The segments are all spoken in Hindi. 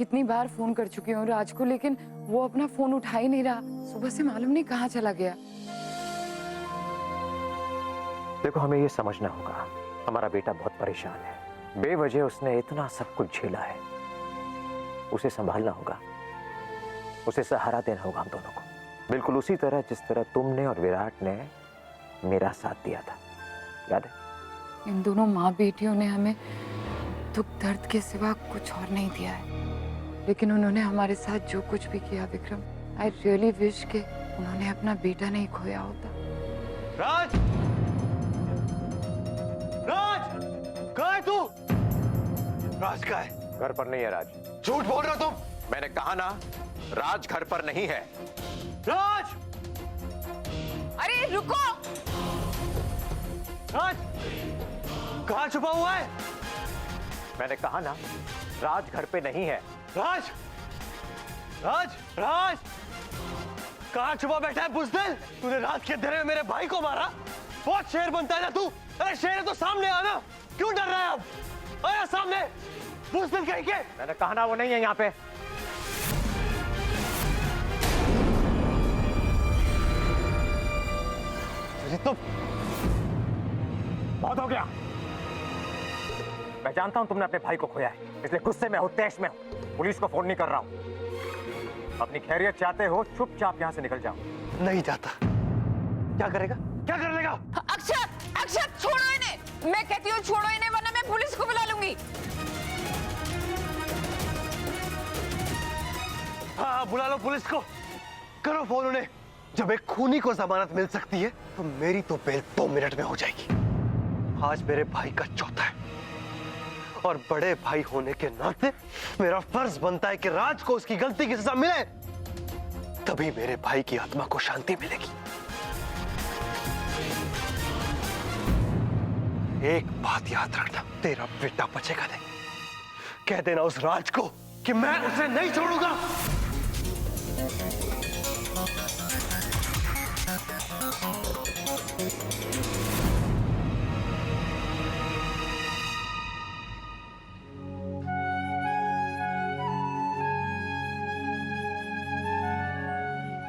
कितनी बार फोन कर चुकी हूँ राज को, लेकिन वो अपना फोन उठा ही नहीं रहा। सुबह से मालूम नहीं कहाँ चला गया। देखो, हमें ये समझना होगा, हमारा बेटा बहुत परेशान है। बेवजह उसने इतना सब कुछ झेला है। उसे संभालना होगा, उसे सहारा देना होगा हम दोनों को, बिल्कुल उसी तरह जिस तरह तुमने और विराट ने मेरा साथ दिया था, याद है? इन दोनों माँ बेटियों ने हमें दुख दर्द के सिवा कुछ और नहीं दिया है, लेकिन उन्होंने हमारे साथ जो कुछ भी किया विक्रम, आई रियली विश कि उन्होंने अपना बेटा नहीं खोया होता। राज! राज! कहाँ है तू? राज कहाँ है? घर पर नहीं है राज। झूठ बोल रहा तुम? मैंने कहा ना, राज घर पर नहीं है। राज! अरे रुको! राज! कहाँ छुपा हुआ है? मैंने कहा ना, राज घर पे नहीं है। राज! राज! राज! कहाँ छुपा बैठा है बुज़दिल? तूने रात के अंधेरे में मेरे भाई को मारा? बहुत शेर बनता है ना तू? अरे शेर है तो सामने आना, क्यों डर रहा है अब? आया सामने, बुज़दिल कहीं के। मैंने कहा ना वो नहीं है यहाँ पे। तुम बहुत हो गया। मैं जानता हूं तुमने अपने भाई को खोया है, इसलिए गुस्से में हो, तेज में हो। पुलिस को फोन नहीं कर रहा हूं। अपनी खैरियत चाहते हो, चुपचाप यहां से निकल जाओ। नहीं जाता। क्या करेगा? क्या कर लेगा? अक्षत! अक्षत छोड़ो इन्हें! मैं कहती हूँ छोड़ो इन्हें, वरना मैं पुलिस को बुला लूंगी। हाँ, बुला लो पुलिस को, करो फोन उन्हें। जब एक खूनी को जमानत मिल सकती है तो मेरी तो बेल 2 मिनट में हो जाएगी। आज मेरे भाई का चौथा है और बड़े भाई होने के नाते मेरा फर्ज बनता है कि राज को उसकी गलती की सजा मिले, तभी मेरे भाई की आत्मा को शांति मिलेगी। एक बात याद रखना, तेरा बेटा बचेगा नहीं। कह देना उस राज को कि मैं उसे नहीं छोड़ूंगा।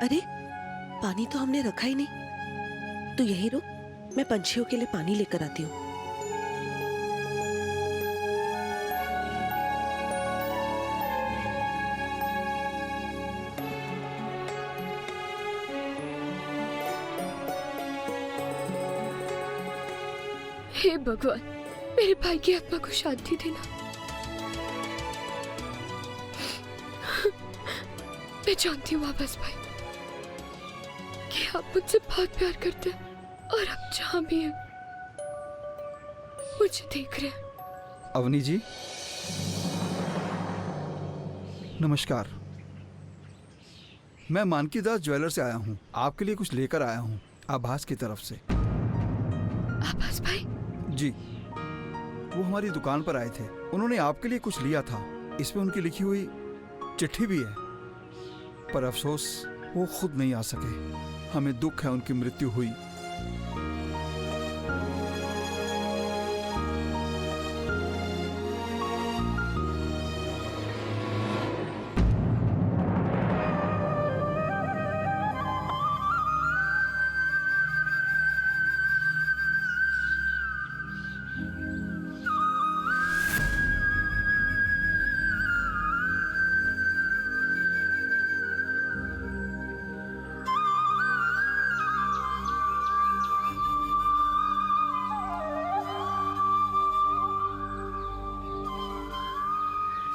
अरे, पानी तो हमने रखा ही नहीं। तू यहीं रुक, मैं पंछियों के लिए पानी लेकर आती हूँ। हे भगवान, मेरे भाई की आत्मा को शांति देना। मैं जानती हूँ आवाज भाई कि आप मुझसे बहुत प्यार करते हैं और आप जहां भी हैं मुझे देख रहे हैं। अवनी जी, नमस्कार। मैं मानकीदास ज्वेलर से आया हूँ, आपके लिए कुछ लेकर आया हूँ आभास की तरफ से। आभास भाई? जी, वो हमारी दुकान पर आए थे, उन्होंने आपके लिए कुछ लिया था। इसमें उनकी लिखी हुई चिट्ठी भी है, पर अफसोस वो खुद नहीं आ सके। हमें दुख है उनकी मृत्यु हुई।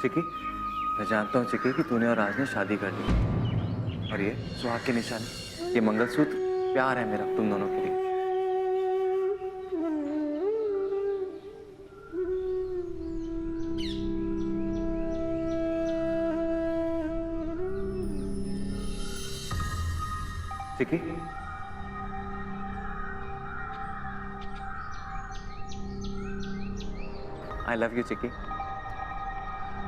चिकी, मैं जानता हूँ चिकी कि तूने और राज ने शादी कर ली, और ये सुहाग के निशान, ये मंगलसूत्र प्यार है मेरा तुम दोनों के लिए। चिकी, आई लव यू चिकी।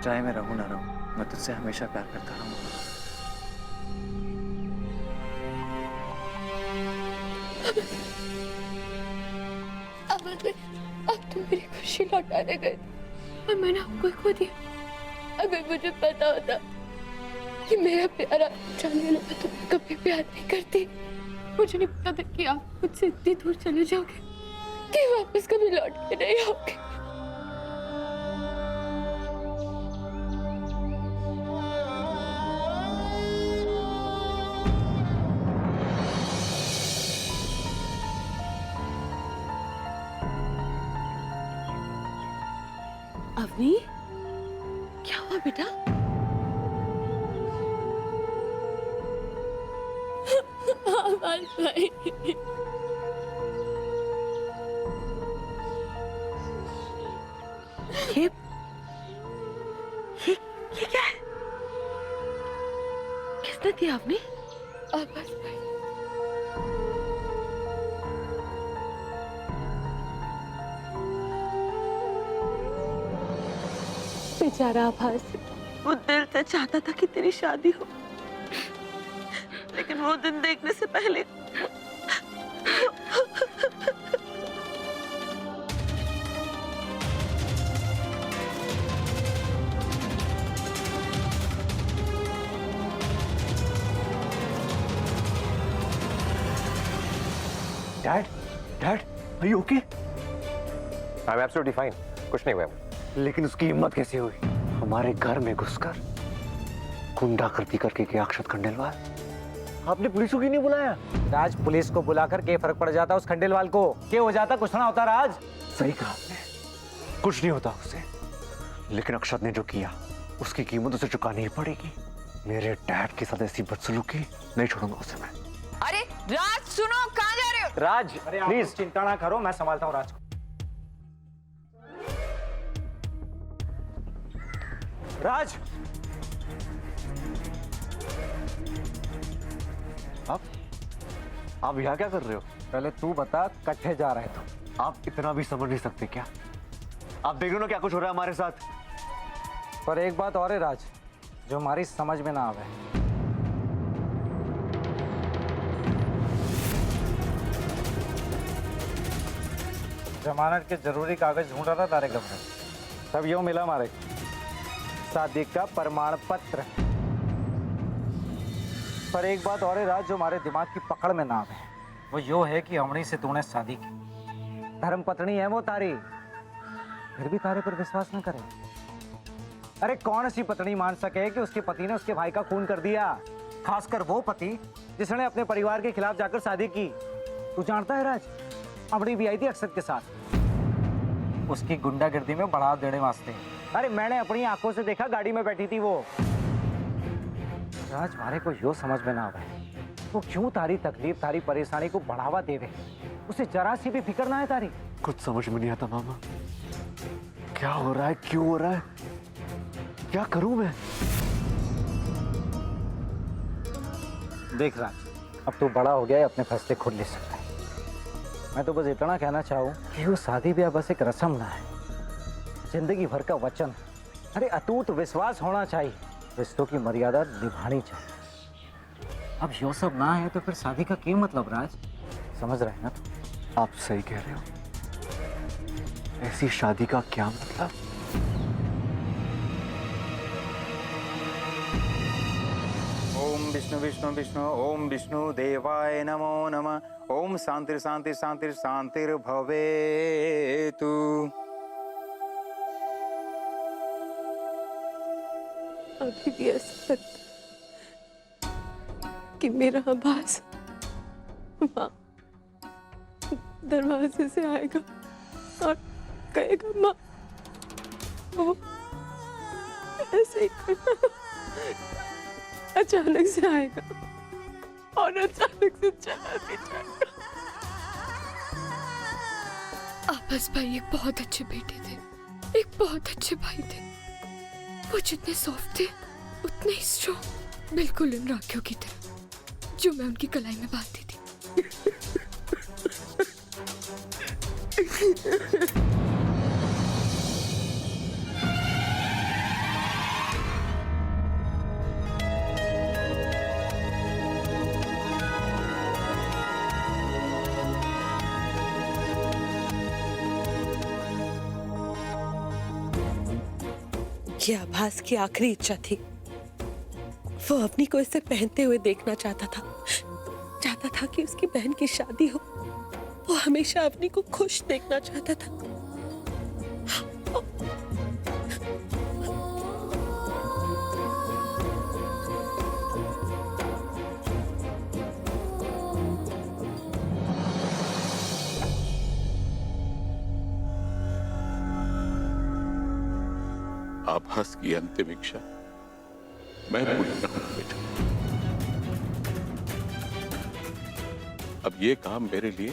चाहे मैं रहूं ना रहूं, मैं तुझसे हमेशा प्यार करता रहूंगा। अब तो मेरी खुशी लौटाने गए और मैंने आपको खो दिया। अगर मुझे पता होता कि मेरा प्यार आप जाने लगा तो मैं कभी प्यार नहीं करती। मुझे नहीं पता था कि आप मुझसे इतनी दूर चले जाओगे कि वापस कभी लौट के नहीं आओगे। अवनी, क्या हुआ बेटा? आवाज भाई, ये क्या है? किसने दिया अवनी? आवाज भाई। बेचारा आभास, वो दिल से चाहता था कि तेरी शादी हो, लेकिन वो दिन देखने से पहले dad, dad, are you okay? I am absolutely fine, कुछ नहीं हुआ मुझे। लेकिन उसकी हिम्मत कैसे हुई हमारे घर में घुसकर गुंडागर्दी करके गया अक्षत खंडेलवाल? आपने पुलिस को क्यों नहीं बुलाया? राज, पुलिस को बुलाकर क्या फर्क पड़ जाता उस खंडेलवाल को? क्या हो जाता? कुछ ना होता राज। सही कहा आपने, कुछ नहीं होता उसे, लेकिन अक्षत ने जो किया उसकी कीमत उसे चुकानी ही पड़ेगी। मेरे डैड के साथ ऐसी बदसलूकी नहीं छोड़ूंगा उसे मैं। अरे राज सुनो, कहाँ जा रहे हो? राज प्लीज चिंता ना करो, मैं संभालता हूँ राज को। राज, आप यहाँ क्या कर रहे हो? पहले तू बता, कट्ठे जा रहे तो? आप इतना भी समझ नहीं सकते क्या? आप देख लो ना क्या कुछ हो रहा है हमारे साथ। पर एक बात और है राज, जो हमारी समझ में ना आवे। जमानत के जरूरी कागज ढूंढ रहा था तारे कमरे, तब यूं मिला हमारे शादी का प्रमाण पत्र। पर एक बात और है राज, जो हमारे दिमाग की पकड़ में ना आवे, वो यो है कि अमणी से तूने शादी की, धर्म पत्नी है वो तारी, फिर भी तारे पर विश्वास न करे। अरे कौन सी पत्नी मान सके कि उसके पति ने उसके भाई का खून कर दिया, खासकर वो पति जिसने अपने परिवार के खिलाफ जाकर शादी की। तू जानता है राज, अमणी भी आई थी अक्षत के साथ उसकी गुंडागर्दी में बढ़ावा देने वास्ते। अरे मैंने अपनी आंखों से देखा, गाड़ी में बैठी थी वो। राज, हमारे को यो समझ में ना आवे, वो क्यों तारी तकलीफ, तारी परेशानी को बढ़ावा देवे? उसे जरा सी भी फिक्र ना है तारी। कुछ समझ में नहीं आता मामा, क्या हो रहा है, क्यों हो रहा है, क्या करूं मैं? देख राज, अब तू बड़ा हो गया है, अपने फैसले खुद ले सकता है। मैं तो बस इतना कहना चाहूँ कि वो शादी ब्याह बस एक रस्म ना है, जिंदगी भर का वचन। अरे अटूट विश्वास होना चाहिए, रिश्तों की मर्यादा निभानी चाहिए। अब यो सब ना है तो फिर शादी का क्या मतलब राज? समझ रहे हैं ना तू? आप सही कह रहे हो, ऐसी शादी का क्या मतलब? ओम विष्णु विष्णु विष्णु, ओम विष्णु देवाय नमो नमः। ओम शांतिर शांतिर शांतिर शांतिर भवेतु। अभी भी ऐसा लगता कि मेरा आभास माँ दरवाजे से आएगा और कहेगा, माँ वो ऐसे ही करना। अचानक से आएगा और अचानक से चला भी जाएगा। आवाज भाई एक बहुत अच्छे बेटे थे, एक बहुत अच्छे भाई थे। वो जितने सॉफ्ट थे उतने ही स्ट्रॉन्ग, बिल्कुल उन राखियों की तरह जो मैं उनकी कलाई में बांधती थी। ये आभास की आखिरी इच्छा थी। वो अवनी को इसे पहनते हुए देखना चाहता था कि उसकी बहन की शादी हो। वो हमेशा अवनी को खुश देखना चाहता था। आभास की अंतिम इच्छा मैं पूरी करूंगा बेटा। अब ये काम मेरे लिए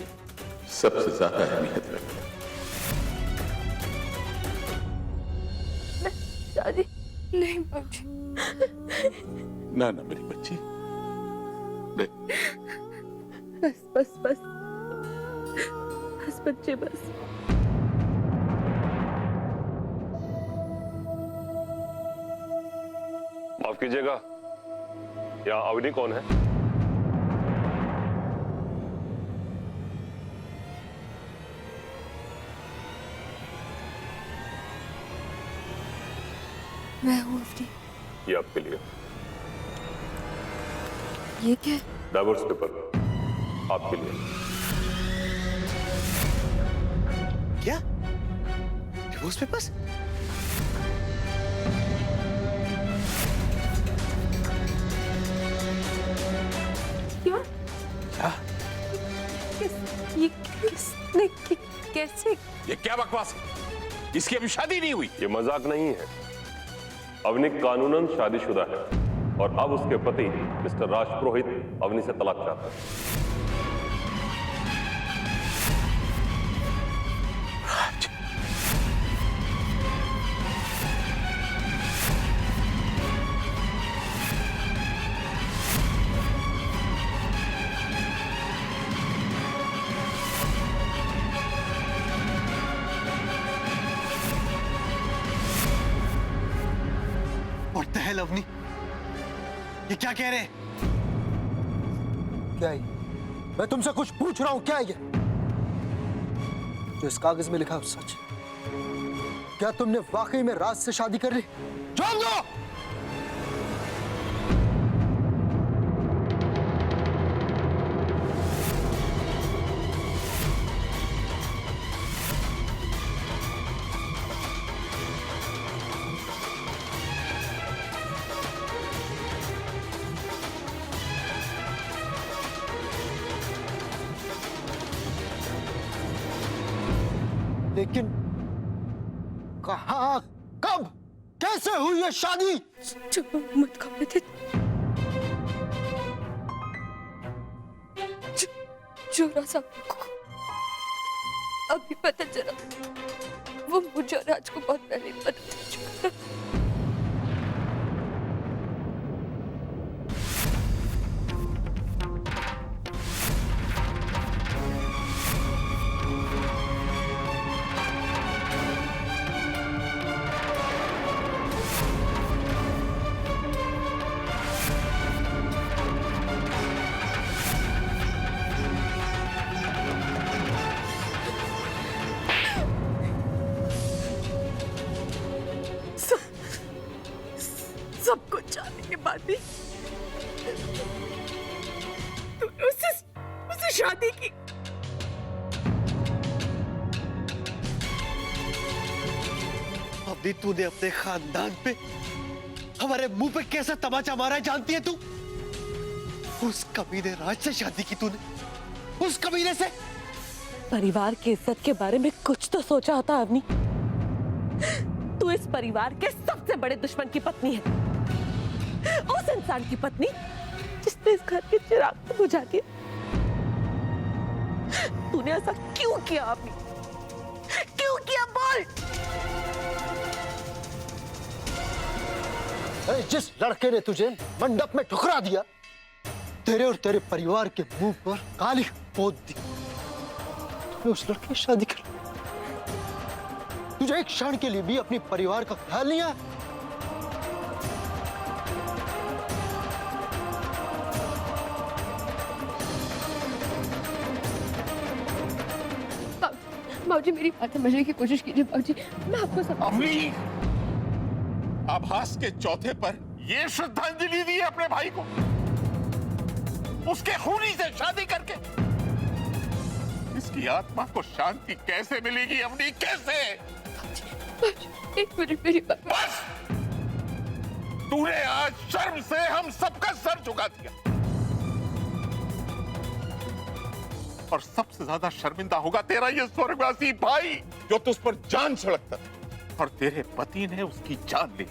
सबसे ज्यादा अहमियत रखता है। शादी नहीं बाबूजी। ना ना मेरी बच्ची, नहीं। बस बस बस बस बच्चे बस। माफ कीजिएगा, यहाँ अवनी कौन है? मैं हूँ अवनी। ये आपके लिए ये क्या है? डाइवोर्स पेपर आपके लिए। क्या डिवोर्स पेपर्स? किसने कैसे? ये क्या बकवास है? इसकी अभी शादी नहीं हुई। ये मजाक नहीं है। अवनी कानूनन शादीशुदा है और अब उसके पति मिस्टर राज पुरोहित अवनी से तलाक चाहता है। What the hell, Avani? ये क्या कह रहे हैं? क्या है? मैं तुमसे कुछ पूछ रहा हूं, क्या है ये? जो इस कागज में लिखा है सच? क्या तुमने वाकई में राज से शादी कर ली? जवाब दो! लेकिन कहां, कब, कैसे हुई ये शादी? चुप मत कहो थे। जोरा साहब को अभी पता चला। वो मुझे और राज को बहुत पहले पता चल चुका था। सब कुछ जानने के बाद भी तूने उससे शादी की। अवनी, तूने अपने खानदान पे, हमारे मुंह पे कैसा तमाचा मारा है जानती है तू? उस कमीने राज से शादी की तूने, उस कमीने से। परिवार की इज्जत के बारे में कुछ तो सोचा होता अवनी। तू इस परिवार के सबसे बड़े दुश्मन की पत्नी है। उस इंसान की पत्नी जिसने इस घर के चिराग को बुझा दिया। तूने ऐसा क्यों किया अवनी? क्यों किया बोल? जिस लड़के ने तुझे मंडप में ठुकरा दिया, तेरे और तेरे परिवार के मुंह पर काली पोत दी। तूने उस लड़के से शादी कर ली। तुझे एक क्षण के लिए भी अपने परिवार का ख्याल नहीं आया? बाबूजी मेरी बात समझने की कोशिश कीजिए बाबूजी। मैं आपको सब आभास के चौथे पर ये श्रद्धांजलि दी है अपने भाई को, उसके खूनी से शादी करके। इसकी आत्मा को शांति कैसे मिलेगी अवनी, कैसे? एक मिनट मेरी बात। बस, तूने आज शर्म से हम सबका सर झुका दिया, और सबसे ज्यादा शर्मिंदा होगा तेरा ये स्वर्गवासी भाई जो तुझ पर जान छिड़कता था, और तेरे पति ने उसकी जान ली।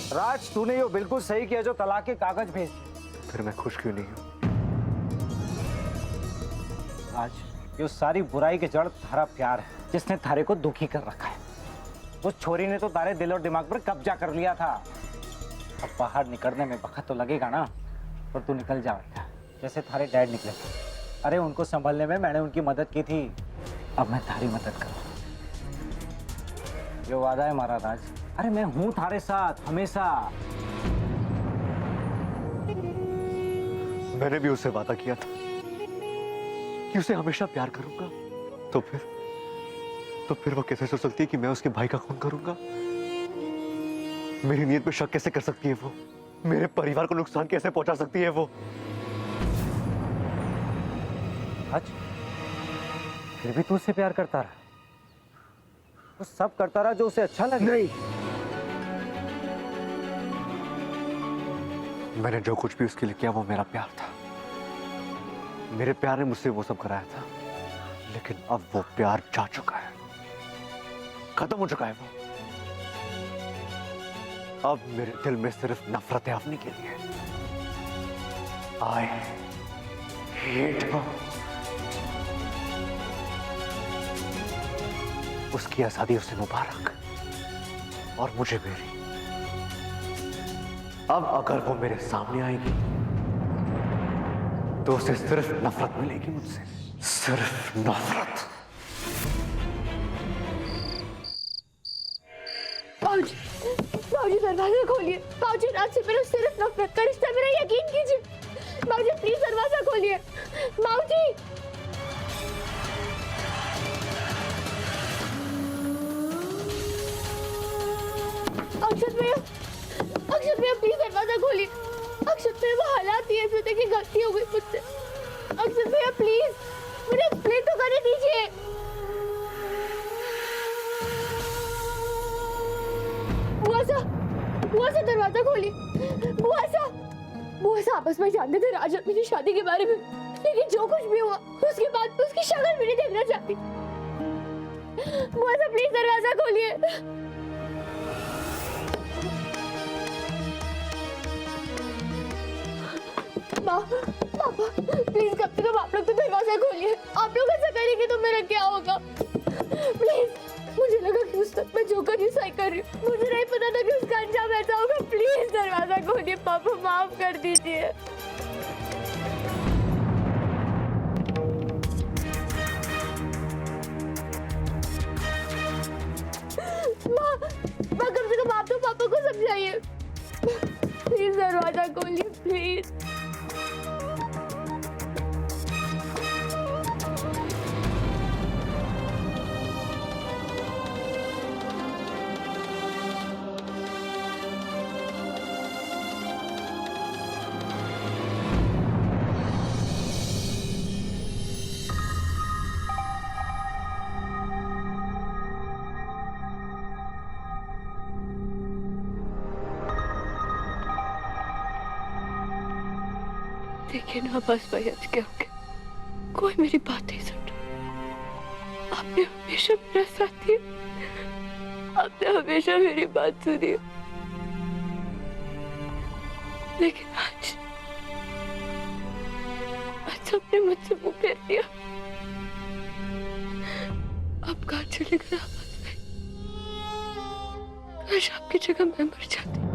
राज, तूने यो बिल्कुल सही किया जो तलाक के कागज भेज दिए। फिर मैं खुश क्यों नहीं हूं? राज, यो सारी बुराई की जड़ थारा प्यार है, जिसने थारे को दुखी कर रखा है। उस छोरी ने तो तारे दिल और दिमाग पर कब्जा कर लिया था। अब बाहर निकलने में वक्त तो लगेगा ना, पर तू निकल जा बेटा, जैसे थारे डैड निकले थे। अरे उनको संभलने में मैंने उनकी मदद की थी, अब मैं थारी मदद करूँ। यो वादा है हमारा राज। अरे मैं हूं थारे साथ हमेशा। मैंने भी उससे वादा किया था कि उसे हमेशा प्यार करूंगा, तो फिर वो कैसे सोच सकती है कि मैं उसके भाई का खून करूंगा? मेरी नीयत पे शक कैसे कर सकती है वो? मेरे परिवार को नुकसान कैसे पहुंचा सकती है वो? आज फिर भी तू उससे प्यार करता रहा? वो सब करता रहा जो उसे अच्छा लगे? नहीं, मैंने जो कुछ भी उसके लिए किया वो मेरा प्यार था। मेरे प्यार ने मुझसे वो सब कराया था, लेकिन अब वो प्यार जा चुका है, खत्म हो चुका है वो। अब मेरे दिल में सिर्फ नफरत है अवनी के लिए। I hate her। उसकी आजादी उसे मुबारक, और मुझे मेरी। अब अगर वो मेरे सामने आएगी तो उसे सिर्फ नफरत मिलेगी मुझसे, सिर्फ नफरत। बाबूजी दरवाजा खोलिए। बाबूजी रात से मेरा सिर्फ नफरत का रिश्ता, मेरा यकीन कीजिए। बाबूजी प्लीज दरवाजा खोलिए। बाबूजी अक्षत भैया प्लीज दरवाजा खोलिए। अक्षत भैया वो हालात ही ऐसे थे कि गलती हो गई मुझसे। अक्षत भैया प्लीज मुझे एक्सप्लेन तो करने दीजिए। बुआ सा दरवाजा खोलिए। बुआ सा आपस में जानते थे राज और मेरी शादी के बारे में, लेकिन जो कुछ भी हुआ उसके बाद उसकी शक्ल भी नहीं देखना चाहती। बुआ सा प्लीज दरवाजा खोलिए। पापा प्लीज कब तक आप लोग तो दरवाजा खोलिए। आप लोग ऐसा करेंगे तो मेरा क्या होगा? प्लीज, मुझे लगा कि उस तक मैं जो कर रही सही कर रही हूँ, मुझे नहीं पता था कि उसका अंजाम ऐसा होगा। प्लीज दरवाजा खोलिए पापा, माफ कर दीजिए। माँ कम से कम आप तो पापा को समझाइए। प्लीज दरवाजा खोलिए प्लीज। देखिए ना बस भाई आज क्या हो गया, कोई मेरी बात नहीं सुन रहा। आपने हमेशा मेरा साथ दिया, आपने हमेशा मेरी बात सुनी। लेकिन आज सबने मुझसे मुंह फेर लिया। अब कहाँ चले गए? काश आपकी जगह मैं मर जाती।